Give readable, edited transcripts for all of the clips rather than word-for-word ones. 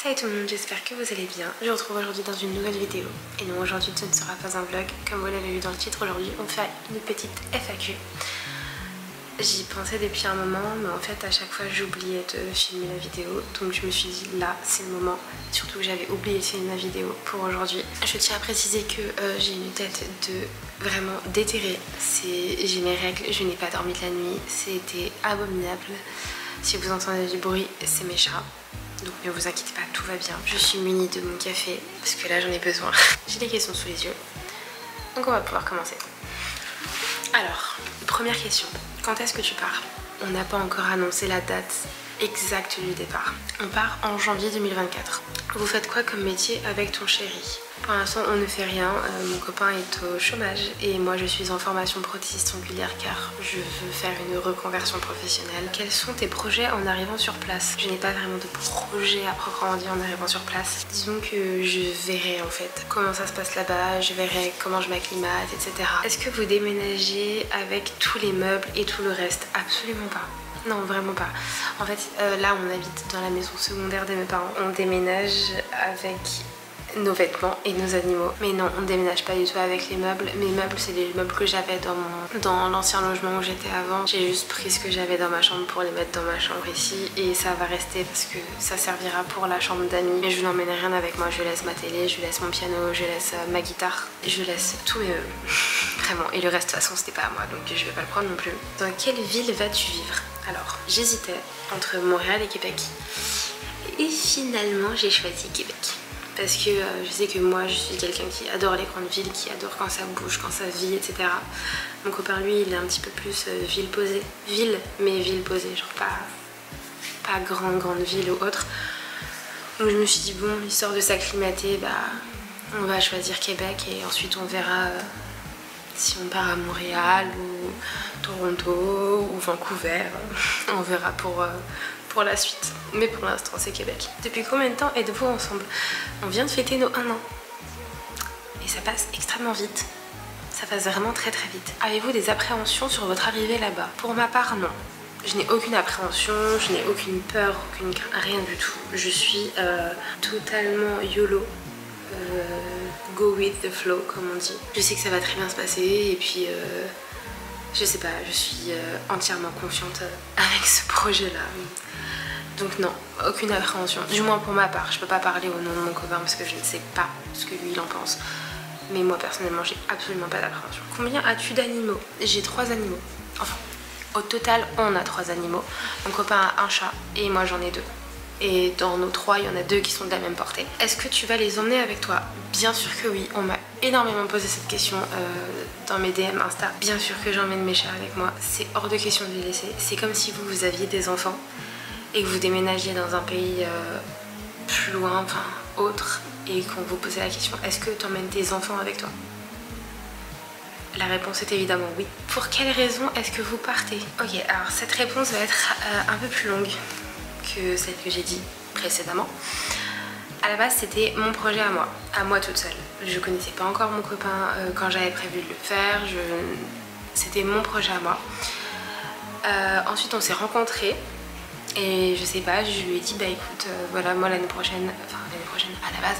Salut tout le monde, j'espère que vous allez bien. Je vous retrouve aujourd'hui dans une nouvelle vidéo. Et non, aujourd'hui ce ne sera pas un vlog. Comme vous l'avez vu dans le titre, aujourd'hui on fait une petite FAQ. J'y pensais depuis un moment, mais en fait à chaque fois j'oubliais de filmer la vidéo. Donc je me suis dit là c'est le moment. Surtout que j'avais oublié de filmer ma vidéo pour aujourd'hui. Je tiens à préciser que j'ai une tête de vraiment déterrée. J'ai mes règles, je n'ai pas dormi de la nuit. C'était abominable. Si vous entendez du bruit, c'est mes chats. Donc ne vous inquiétez pas, tout va bien. Je suis munie de mon café parce que là j'en ai besoin. J'ai des questions sous les yeux. Donc on va pouvoir commencer. Alors, première question. Quand est-ce que tu pars? On n'a pas encore annoncé la date exacte du départ. On part en janvier 2024. Vous faites quoi comme métier avec ton chéri? Pour l'instant on ne fait rien, mon copain est au chômage et moi je suis en formation prothésiste ongulaire car je veux faire une reconversion professionnelle. Quels sont tes projets en arrivant sur place? Je n'ai pas vraiment de projet à proprement dit en arrivant sur place. Disons que je verrai en fait comment ça se passe là-bas, je verrai comment je m'acclimate, etc. Est-ce que vous déménagez avec tous les meubles et tout le reste? Absolument pas. Non, vraiment pas. En fait, là on habite dans la maison secondaire de mes parents. On déménage avec nos vêtements et nos animaux. Mais non, on ne déménage pas du tout avec les meubles. Mes meubles, c'est les meubles que j'avais dans l'ancien logement où j'étais avant. J'ai juste pris ce que j'avais dans ma chambre pour les mettre dans ma chambre ici. Et ça va rester parce que ça servira pour la chambre d'amis. Mais je n'emmène rien avec moi. Je laisse ma télé, je laisse mon piano, je laisse ma guitare. Je laisse tous mes meubles. Vraiment. Et le reste, de toute façon, c'était pas à moi. Donc je vais pas le prendre non plus. Dans quelle ville vas-tu vivre? Alors, j'hésitais entre Montréal et Québec. Et finalement, j'ai choisi Québec. Parce que je sais que moi je suis quelqu'un qui adore les grandes villes, qui adore quand ça bouge, quand ça vit, etc. Mon copain lui il est un petit peu plus ville posée. Ville, mais ville posée, genre pas grande ville ou autre. Donc je me suis dit bon, histoire de s'acclimater, bah on va choisir Québec et ensuite on verra si on part à Montréal ou Toronto ou Vancouver. On verra pour la suite. Mais pour l'instant c'est Québec. Depuis combien de temps êtes-vous ensemble? On vient de fêter nos 1 an. Et ça passe extrêmement vite. Ça passe vraiment très vite. Avez-vous des appréhensions sur votre arrivée là-bas? Pour ma part, non. Je n'ai aucune appréhension, je n'ai aucune peur, rien du tout. Je suis totalement YOLO. Go with the flow comme on dit. Je sais que ça va très bien se passer et puis je sais pas, je suis entièrement confiante avec ce projet là. Donc non, aucune appréhension, du moins pour ma part. Je peux pas parler au nom de mon copain parce que je ne sais pas ce que lui il en pense. Mais moi personnellement j'ai absolument pas d'appréhension. Combien as-tu d'animaux? J'ai 3 animaux. Enfin, au total on a 3 animaux. Mon copain a un chat et moi j'en ai 2. Et dans nos 3, il y en a 2 qui sont de la même portée. Est-ce que tu vas les emmener avec toi? Bien sûr que oui, on m'a énormément posé cette question dans mes DM Insta. Bien sûr que j'emmène mes chats avec moi, c'est hors de question de les laisser. C'est comme si vous aviez des enfants et que vous déménagiez dans un pays plus loin, enfin autre, et qu'on vous posait la question, est-ce que tu emmènes tes enfants avec toi? La réponse est évidemment oui. Pour quelle raison est-ce que vous partez? Ok, alors cette réponse va être un peu plus longue que celle que j'ai dit précédemment. À la base c'était mon projet à moi toute seule. Je connaissais pas encore mon copain quand j'avais prévu de le faire, c'était mon projet à moi. Ensuite on s'est rencontrés et je sais pas, je lui ai dit bah écoute voilà moi l'année prochaine à la base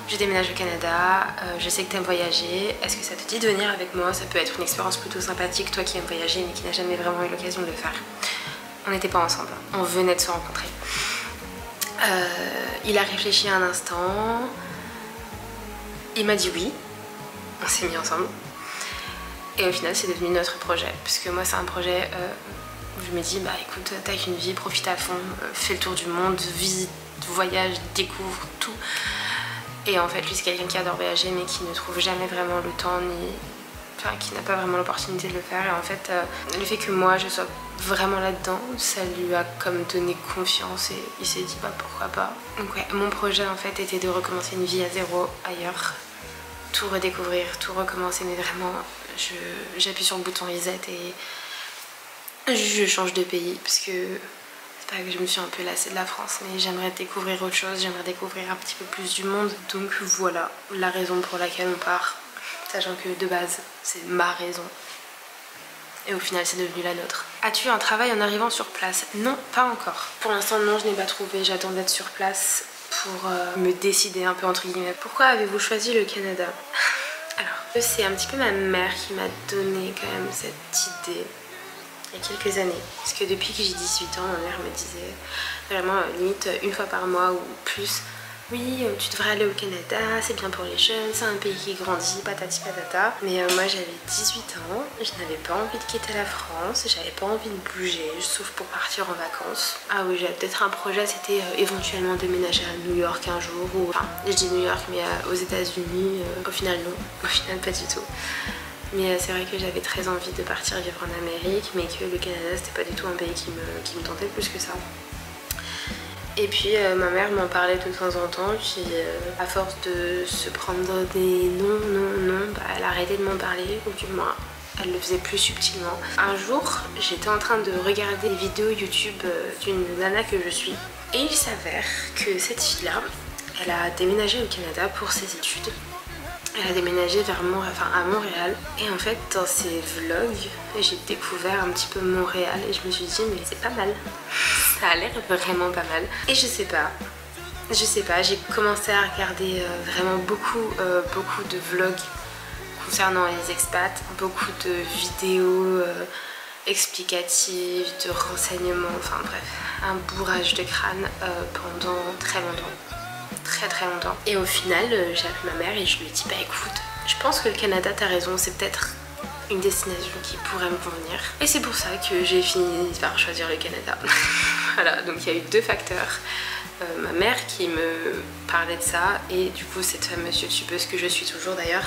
je déménage au Canada, je sais que t'aimes voyager, est-ce que ça te dit de venir avec moi? Ça peut être une expérience plutôt sympathique, toi qui aimes voyager mais qui n'a jamais vraiment eu l'occasion de le faire. On n'était pas ensemble, on venait de se rencontrer. Il a réfléchi un instant, il m'a dit oui, on s'est mis ensemble. Et au final c'est devenu notre projet, puisque moi c'est un projet où je me dis bah écoute t'as qu'une vie, profite à fond, fais le tour du monde, visite, voyage, découvre tout. Et en fait lui c'est quelqu'un qui adore voyager mais qui ne trouve jamais vraiment le temps enfin qui n'a pas vraiment l'opportunité de le faire. Et en fait le fait que moi je sois vraiment là-dedans, ça lui a comme donné confiance et il s'est dit bah pourquoi pas. Donc ouais, mon projet en fait était de recommencer une vie à zéro ailleurs, tout redécouvrir, tout recommencer, mais vraiment j'appuie sur le bouton reset et je change de pays parce que c'est pas que je me suis un peu lassée de la France, mais j'aimerais découvrir autre chose, j'aimerais découvrir un petit peu plus du monde. Donc voilà la raison pour laquelle on part, sachant que de base c'est ma raison. Et au final c'est devenu la nôtre. As-tu un travail en arrivant sur place? Non, pas encore. Pour l'instant non, je n'ai pas trouvé, j'attends d'être sur place pour me décider un peu entre guillemets. Pourquoi avez-vous choisi le Canada? Alors, c'est un petit peu ma mère qui m'a donné quand même cette idée il y a quelques années. Parce que depuis que j'ai 18 ans, ma mère me disait vraiment limite une fois par mois ou plus: oui, tu devrais aller au Canada, c'est bien pour les jeunes, c'est un pays qui grandit, patati patata. Mais moi j'avais 18 ans, je n'avais pas envie de quitter la France, j'avais pas envie de bouger, sauf pour partir en vacances. Ah oui, j'avais peut-être un projet, c'était éventuellement déménager à New York un jour, ou enfin, je dis New York, mais aux États-Unis, au final non, au final pas du tout. Mais c'est vrai que j'avais très envie de partir vivre en Amérique, mais que le Canada c'était pas du tout un pays qui me tentait plus que ça. Et puis ma mère m'en parlait de temps en temps, puis à force de se prendre des non, bah, elle arrêtait de m'en parler, ou du moins elle le faisait plus subtilement. Un jour, j'étais en train de regarder des vidéos YouTube d'une nana que je suis, et il s'avère que cette fille-là, elle a déménagé au Canada pour ses études. Elle a déménagé vers à Montréal, et en fait dans ses vlogs j'ai découvert un petit peu Montréal et je me suis dit mais c'est pas mal, ça a l'air vraiment pas mal. Et je sais pas, j'ai commencé à regarder vraiment beaucoup de vlogs concernant les expats, beaucoup de vidéos explicatives, de renseignements, enfin bref, un bourrage de crâne pendant très longtemps. Très longtemps. Et au final, j'ai appelé ma mère et je lui ai dit bah écoute, je pense que le Canada, t'as raison, c'est peut-être une destination qui pourrait me convenir. Et c'est pour ça que j'ai fini par choisir le Canada. Voilà, donc il y a eu deux facteurs. Ma mère qui me parlait de ça, et du coup cette fameuse youtubeuse que je suis toujours d'ailleurs,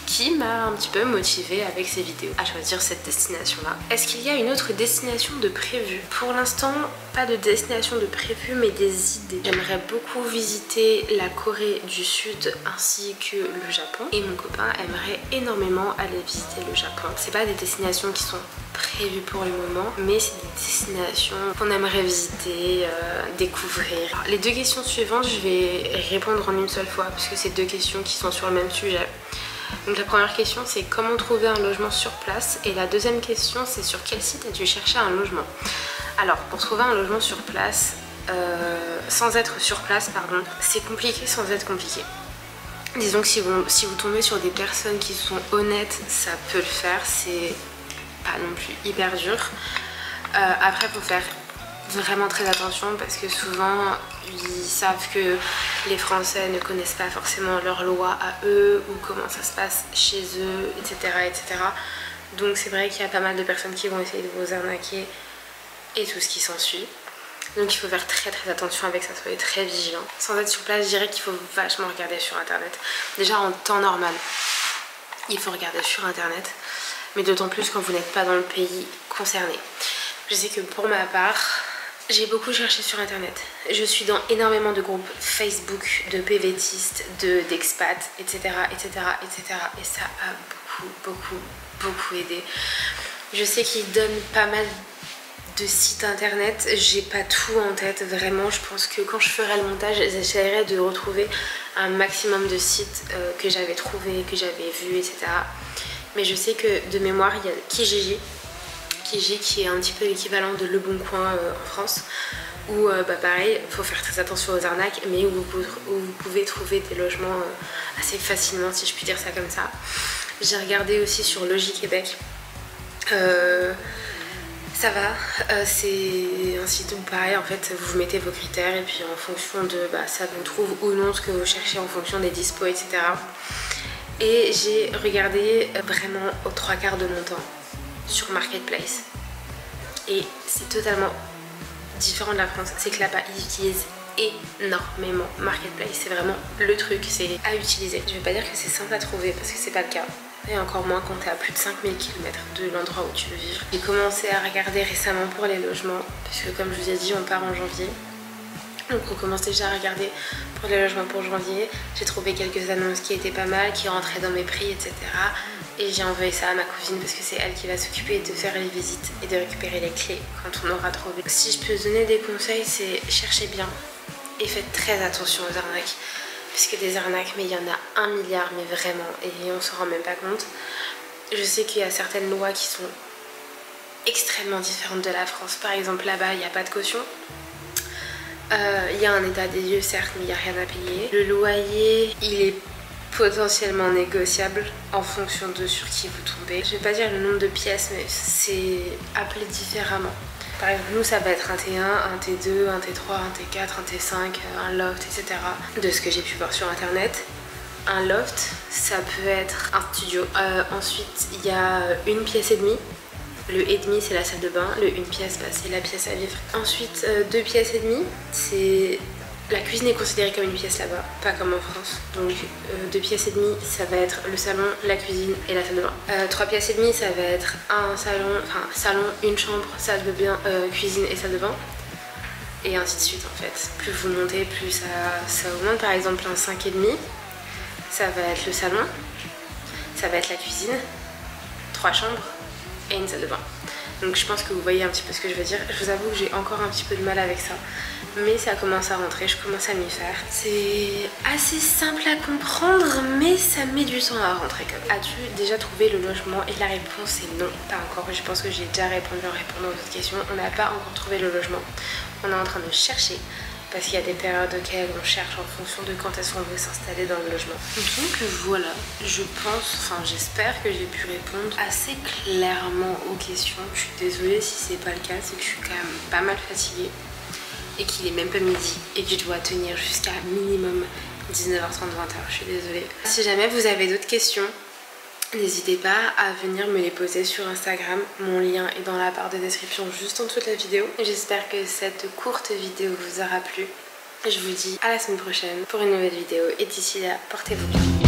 qui m'a un petit peu motivée avec ses vidéos à choisir cette destination là. Est-ce qu'il y a une autre destination de prévue? Pour l'instant, pas de destination de prévue, mais des idées. J'aimerais beaucoup visiter la Corée du Sud ainsi que le Japon, et mon copain aimerait énormément aller visiter le Japon. C'est pas des destinations qui sont prévues pour le moment, mais c'est des destinations qu'on aimerait visiter, découvrir. Alors, les deux questions suivantes, je vais répondre en une seule fois parce que c'est deux questions qui sont sur le même sujet. Donc la première question c'est comment trouver un logement sur place, et la deuxième question c'est sur quel site as-tu cherché un logement. Alors pour trouver un logement sur place, sans être sur place pardon, c'est compliqué sans être compliqué. Disons que si vous tombez sur des personnes qui sont honnêtes, ça peut le faire, c'est pas non plus hyper dur. Après faut faire vraiment très attention parce que souvent ils savent que les Français ne connaissent pas forcément leurs lois à eux ou comment ça se passe chez eux, etc. Donc c'est vrai qu'il y a pas mal de personnes qui vont essayer de vous arnaquer et tout ce qui s'ensuit. Donc il faut faire très attention avec ça, soyez très vigilant. Sans être sur place, je dirais qu'il faut vachement regarder sur internet. Déjà en temps normal, il faut regarder sur internet, mais d'autant plus quand vous n'êtes pas dans le pays concerné. Je sais que pour ma part, j'ai beaucoup cherché sur internet. Je suis dans énormément de groupes Facebook, de PVTistes, d'expats, etc. Et ça a beaucoup aidé. Je sais qu'ils donnent pas mal de sites internet. J'ai pas tout en tête, vraiment. Je pense que quand je ferai le montage, j'essaierai de retrouver un maximum de sites que j'avais trouvé, que j'avais vu, etc. Mais je sais que de mémoire, il y a Kijiji qui est un petit peu l'équivalent de Le Bon Coin en France, où pareil, il faut faire très attention aux arnaques, mais où vous pouvez trouver des logements assez facilement, si je puis dire ça comme ça. J'ai regardé aussi sur Logi-Québec, ça va, c'est un site où pareil, en fait vous mettez vos critères et puis en fonction de ça vous trouve ou non ce que vous cherchez en fonction des dispos, etc. Et j'ai regardé vraiment aux 3/4 de mon temps sur Marketplace, et c'est totalement différent de la France. C'est que là-bas ils utilisent énormément Marketplace, c'est vraiment le truc, c'est à utiliser. Je vais pas dire que c'est simple à trouver parce que c'est pas le cas, et encore moins quand t'es à plus de 5000 km de l'endroit où tu veux vivre. J'ai commencé à regarder récemment pour les logements parce que comme je vous ai dit, on part en janvier. Donc on commence déjà à regarder pour les logements pour janvier. J'ai trouvé quelques annonces qui étaient pas mal, qui rentraient dans mes prix, etc. Et j'ai envoyé ça à ma cousine parce que c'est elle qui va s'occuper de faire les visites et de récupérer les clés quand on aura trouvé. Si je peux donner des conseils, c'est cherchez bien et faites très attention aux arnaques. Puisque des arnaques, mais il y en a 1 milliard, mais vraiment, et on s'en rend même pas compte. Je sais qu'il y a certaines lois qui sont extrêmement différentes de la France. Par exemple, là-bas, il n'y a pas de caution. Il y a un état des lieux certes, mais il n'y a rien à payer. Le loyer, il est potentiellement négociable en fonction de sur qui vous tombez. Je vais pas dire le nombre de pièces, mais c'est appelé différemment. Par exemple, nous ça va être un T1, un T2, un T3, un T4, un T5, un loft, etc. De ce que j'ai pu voir sur internet. Un loft, ça peut être un studio. Ensuite, il y a une pièce et demie. Le et demi, c'est la salle de bain. Le une pièce, bah, c'est la pièce à vivre. Ensuite, 2 pièces et demie, c'est... La cuisine est considérée comme une pièce là-bas, pas comme en France. Donc 2 pièces et demie, ça va être le salon, la cuisine et la salle de bain. 3 pièces et demie, ça va être un salon, enfin salon, une chambre, salle de bain, cuisine et salle de bain. Et ainsi de suite en fait. Plus vous montez, plus ça augmente. Par exemple, un 5 et demi, ça va être le salon, ça va être la cuisine, 3 chambres et une salle de bain. Donc je pense que vous voyez un petit peu ce que je veux dire. Je vous avoue que j'ai encore un petit peu de mal avec ça, mais ça commence à rentrer, je commence à m'y faire. C'est assez simple à comprendre, mais ça met du temps à rentrer quand même. As-tu déjà trouvé le logement? Et la réponse est non, pas encore. Je pense que j'ai déjà répondu en répondant aux autres questions. On n'a pas encore trouvé le logement. On est en train de chercher, parce qu'il y a des périodes auxquelles on cherche en fonction de quand est-ce qu'on veut s'installer dans le logement. Donc voilà, je pense, enfin j'espère que j'ai pu répondre assez clairement aux questions. Je suis désolée si c'est pas le cas, c'est que je suis quand même pas mal fatiguée et qu'il est même pas midi et que je dois tenir jusqu'à minimum 19h30, 20h, je suis désolée. Si jamais vous avez d'autres questions, n'hésitez pas à venir me les poser sur Instagram. Mon lien est dans la barre de description juste en dessous de la vidéo. J'espère que cette courte vidéo vous aura plu. Je vous dis à la semaine prochaine pour une nouvelle vidéo et d'ici là, portez-vous bien.